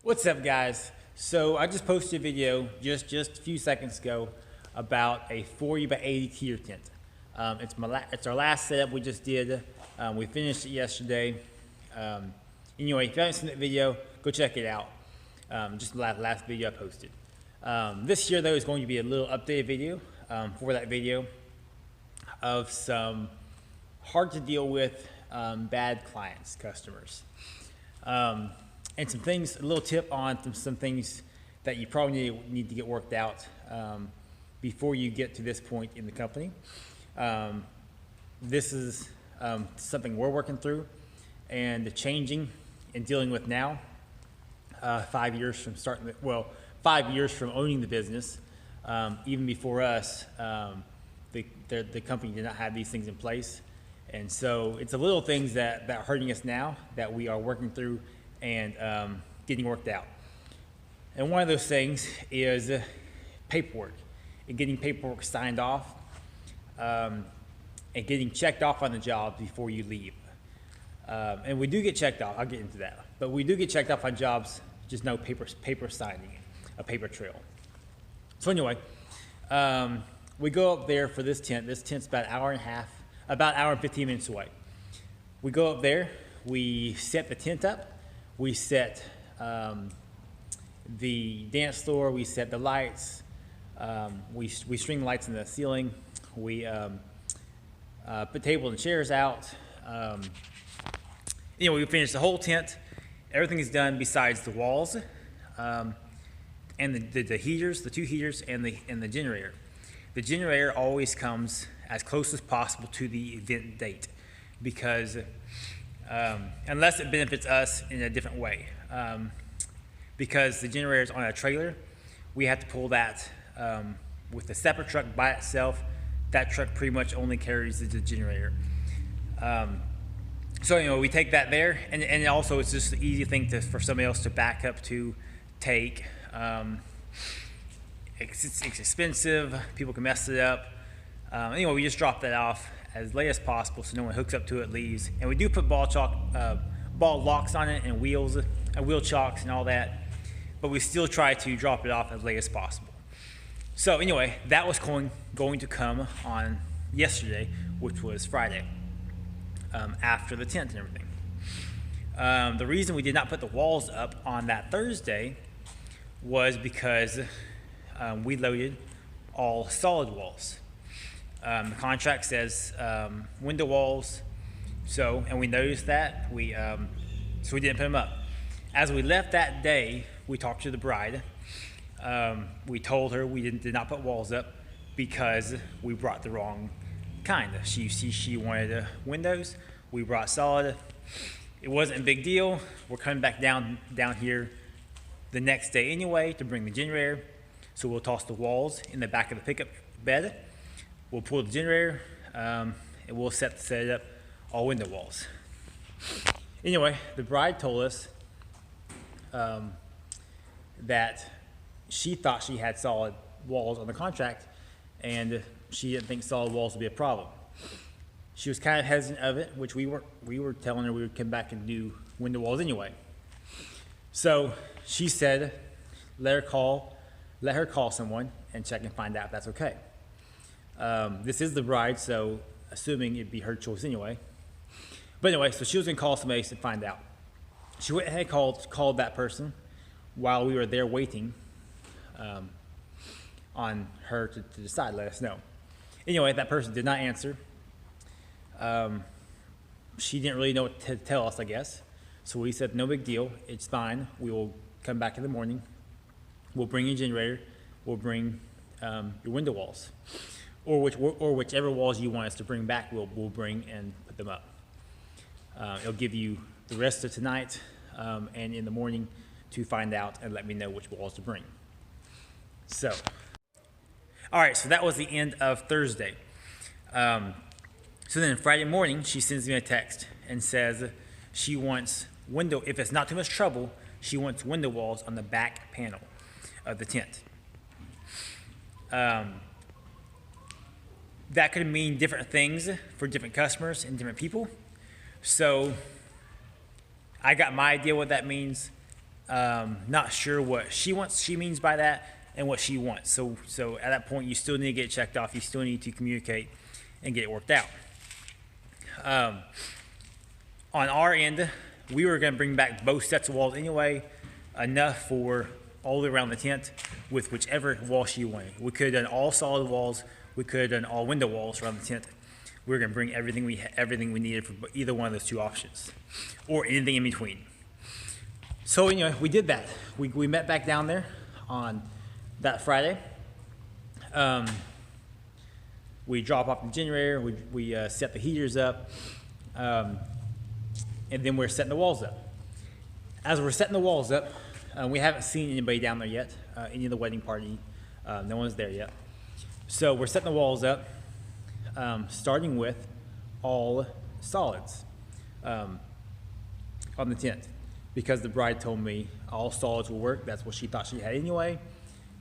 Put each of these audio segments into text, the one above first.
What's up, guys? So I just posted a video just a few seconds ago about a 40 by 80 Keder tent. It's our last setup we just did. We finished it yesterday. Anyway, if you haven't seen that video, go check it out. Just the last video I posted. This year though is going to be a little updated video for that video of some hard to deal with bad clients, customers. And some things, a little tip on some things that you probably need to get worked out before you get to this point in the company. This is something we're working through and changing and dealing with now. 5 years from starting, 5 years from owning the business, even before us, the company did not have these things in place. And so it's the little things that are hurting us now that we are working through and getting worked out. And one of those things is paperwork and getting paperwork signed off and getting checked off on the job before you leave. And we do get checked off, I'll get into that, but we do get checked off on jobs, just no paper signing, a paper trail. So anyway, we go up there for this tent. This tent's about an hour and a half, about an hour and 15 minutes away. We go up there, we set the tent up, we set the dance floor, we set the lights, we string lights in the ceiling, we put tables and chairs out. Anyway, we finished the whole tent. Everything is done besides the walls and the heaters, the two heaters, and the generator. The generator always comes as close as possible to the event date because unless it benefits us in a different way. Because the generator is on a trailer, we have to pull that with a separate truck by itself. That truck pretty much only carries the generator. So anyway, we take that there, and also it's just an easy thing for somebody else to back up to take. It's expensive, people can mess it up. Anyway, we just drop that off as late as possible so no one hooks up to it, leaves. And we do put ball locks on it and wheels and wheel chocks and all that, but we still try to drop it off as late as possible. So anyway, that was going to come on yesterday, which was Friday, after the tent and everything. The reason we did not put the walls up on that Thursday was because we loaded all solid walls. The contract says window walls, and we noticed that, so we didn't put them up. As we left that day, we talked to the bride. We told her we did not put walls up because we brought the wrong kind. She wanted windows, we brought solid. It wasn't a big deal. We're coming back down here the next day anyway to bring the generator. So we'll toss the walls in the back of the pickup bed. We'll pull the generator, and we'll set it up all window walls. Anyway, the bride told us that she thought she had solid walls on the contract, and she didn't think solid walls would be a problem. She was kind of hesitant of it, which we were telling her we would come back and do window walls anyway. So she said, let her call someone and check and find out if that's okay. This is the bride, so assuming it'd be her choice anyway. But anyway, so she was gonna call somebody to find out. She went ahead and called that person while we were there waiting on her to decide, let us know. Anyway, that person did not answer. She didn't really know what to tell us, I guess. So we said, no big deal, it's fine. We will come back in the morning. We'll bring your generator. We'll bring your window walls. Or whichever walls you want us to bring back, we'll bring and put them up. It'll give you the rest of tonight and in the morning to find out and let me know which walls to bring. So, all right, so that was the end of Thursday. So then Friday morning, she sends me a text and says she wants if it's not too much trouble, she wants window walls on the back panel of the tent. That could mean different things for different customers and different people. So I got my idea what that means. Not sure what she means by that, and what she wants. So at that point, you still need to get it checked off. You still need to communicate and get it worked out. On our end, we were going to bring back both sets of walls anyway, enough for all the way around the tent with whichever wall she wanted. We could have done all solid walls. We could have done all window walls around the tent. We were going to bring everything we needed for either one of those two options, or anything in between. So anyway, we did that. We met back down there on that Friday. We drop off the generator. We set the heaters up, and then we're setting the walls up. As we're setting the walls up, we haven't seen anybody down there yet. Any of the wedding party, no one's there yet. So we're setting the walls up, starting with all solids on the tent, because the bride told me all solids will work. That's what she thought she had anyway.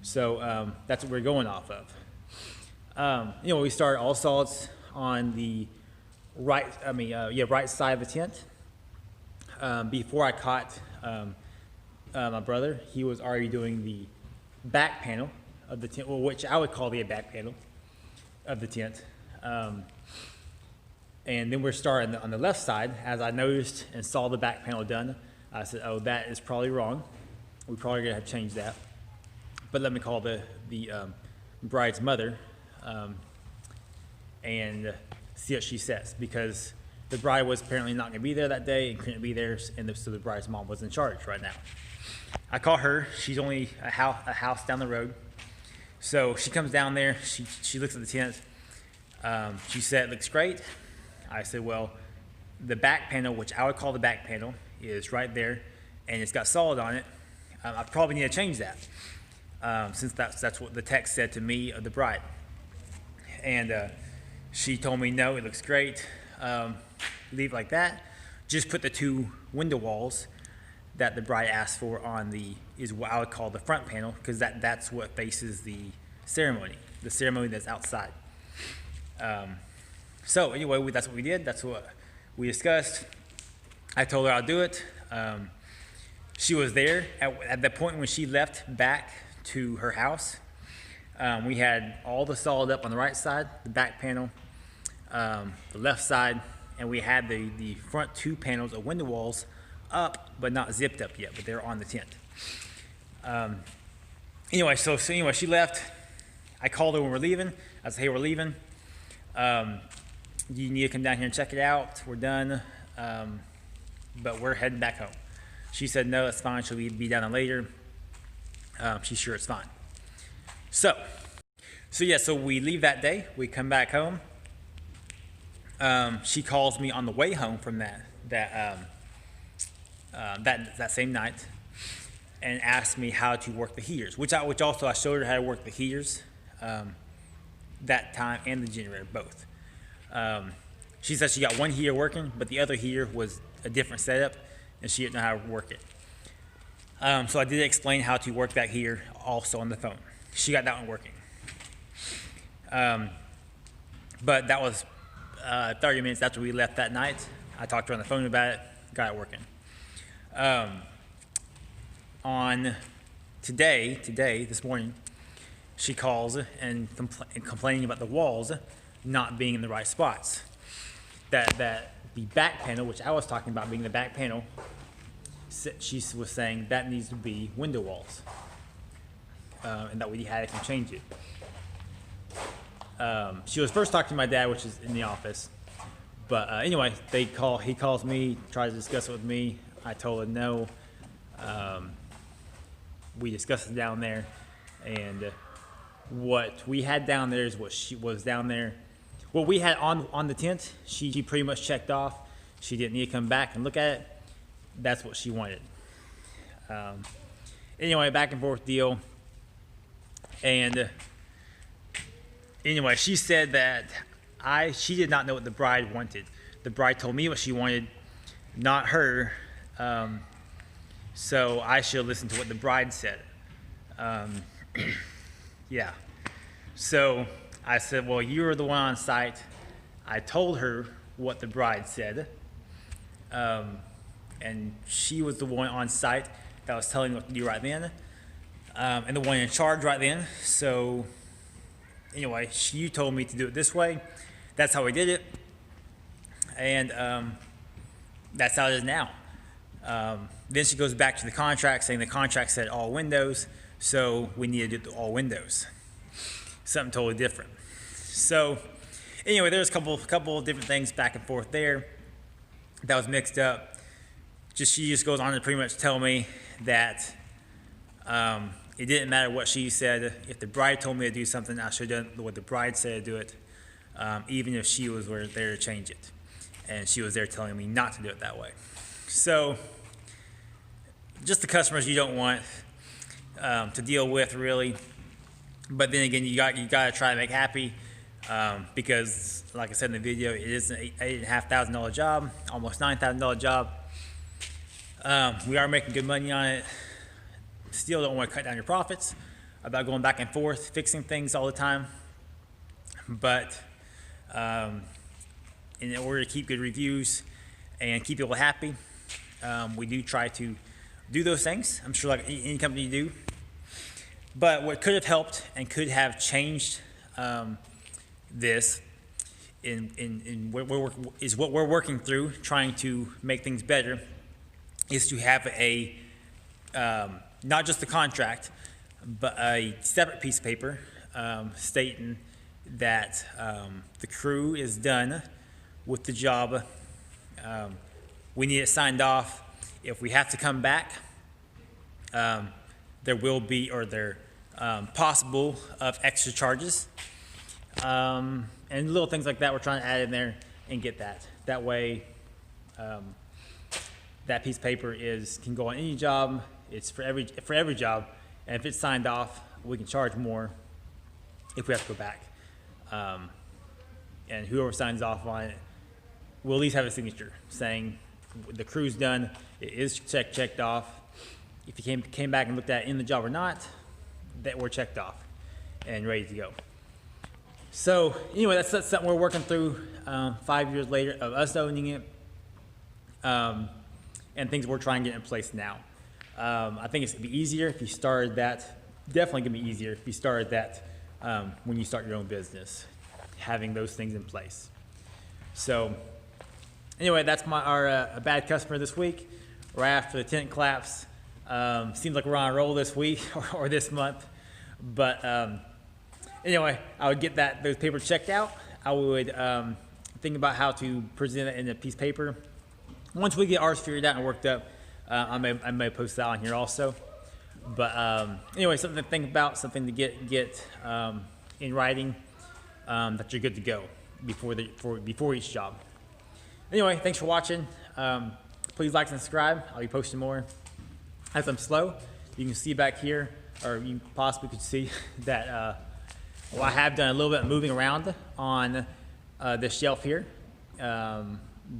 So that's what we're going off of. We started all solids on the right side of the tent. Before I caught my brother, he was already doing the back panel of the tent, well, which I would call the back panel of the tent. And then we're starting on the left side. As I noticed and saw the back panel done, I said, oh, that is probably wrong. We probably gonna have to change that. But let me call the bride's mother and see what she says, because the bride was apparently not gonna be there that day and couldn't be there, and so the bride's mom was in charge right now. I call her. She's only a house down the road. So she comes down there. She looks at the tent. She said, it looks great. I said, well, the back panel, which I would call the back panel, is right there, and it's got solid on it. I probably need to change that, since that's what the text said to me of the bride. And she told me, no, it looks great. Leave it like that. Just put the two window walls that the bride asked for on is what I would call the front panel, because that's what faces the ceremony that's outside. So anyway, that's what we did. That's what we discussed. I told her I'll do it. She was there at the point when she left back to her house. We had all the solid up on the right side, the back panel, the left side, and we had the front two panels of window walls up, but not zipped up yet, but they're on the tent. Anyway, so she left. I called her when we're leaving. I said, hey, we're leaving. You need to come down here and check it out. We're done, but we're heading back home. She said, no, that's fine. She'll be down there later. She's sure it's fine. So we leave that day. We come back home. She calls me on the way home from that same night and asked me how to work the heaters, which also I showed her how to work the heaters that time, and the generator both. She said she got one heater working, but the other heater was a different setup, and she didn't know how to work it. So I did explain how to work that heater also on the phone. She got that one working. But that was 30 minutes after we left that night. I talked to her on the phone about it, got it working. On this morning, she calls and complaining about the walls not being in the right spots. That the back panel, which I was talking about being the back panel, she was saying that needs to be window walls, and that we had to change it. She was first talking to my dad, which is in the office. But anyway, he calls me, tries to discuss it with me. I told him no. We discussed it down there, and what we had down there is what she was down there. What we had on the tent, she pretty much checked off. She didn't need to come back and look at it. That's what she wanted. Anyway, back and forth deal. And anyway, she said that she did not know what the bride wanted. The bride told me what she wanted, not her. So I should listen to what the bride said. Yeah. So I said, well, you were the one on site. I told her what the bride said. And she was the one on site that was telling me what to do right then, and the one in charge right then. So anyway, she told me to do it this way. That's how we did it, and that's how it is now. Then she goes back to the contract, saying the contract said all windows, so we need to do all windows. Something totally different. So anyway, there's a couple of different things back and forth there that was mixed up. She just goes on to pretty much tell me that it didn't matter what she said. If the bride told me to do something, I should have done what the bride said to do it, even if she was there to change it. And she was there telling me not to do it that way. So just the customers you don't want to deal with, really. But then again, you got to try to make happy, because like I said in the video, it is an $8,500 job, almost $9,000 job. We are making good money on it. Still don't want to cut down your profits about going back and forth, fixing things all the time. But in order to keep good reviews and keep people happy, we do try to do those things. I'm sure like any company do. But what could have helped and could have changed this is what we're working through, trying to make things better, is to have a not just the contract, but a separate piece of paper stating that the crew is done with the job. We need it signed off. If we have to come back, there will be, or there possible of extra charges, and little things like that we're trying to add in there and get that. That way, that piece of paper can go on any job. It's for every job, and if it's signed off, we can charge more if we have to go back. And whoever signs off on it will at least have a signature saying the crew's done. It is checked off. If you came back and looked at it in the job or not, that we're checked off and ready to go. So anyway, that's something we're working through 5 years later of us owning it, and things we're trying to get in place now. I think it's going to be easier if you started that. Definitely going to be easier if you started that when you start your own business, having those things in place. So anyway, that's our bad customer this week. Right after the tent collapse. Seems like we're on a roll this week or this month. But anyway, I would get those papers checked out. I would think about how to present it in a piece of paper. Once we get ours figured out and worked up, I may post that on here also. But anyway, something to think about, something to get in writing, that you're good to go before each job. Anyway, thanks for watching. Please like and subscribe. I'll be posting more. As I'm slow, you can see back here, or you possibly could see that I have done a little bit of moving around on this shelf here.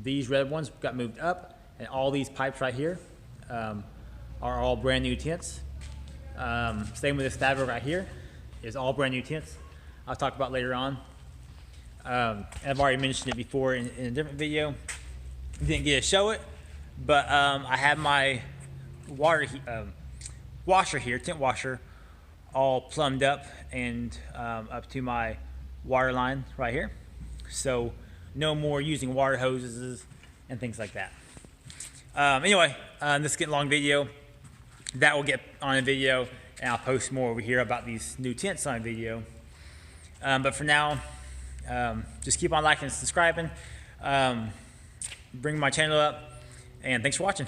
These red ones got moved up, and all these pipes right here are all brand new tents. Same with this fabric right here is all brand new tents. I'll talk about later on. I've already mentioned it before in a different video. Didn't get to show it, but I have my washer here, tent washer, all plumbed up and up to my water line right here. So no more using water hoses and things like that. Anyway, this is getting a long video. That will get on a video, and I'll post more over here about these new tents on a video. But for now, just keep on liking and subscribing. Bring my channel up, and thanks for watching.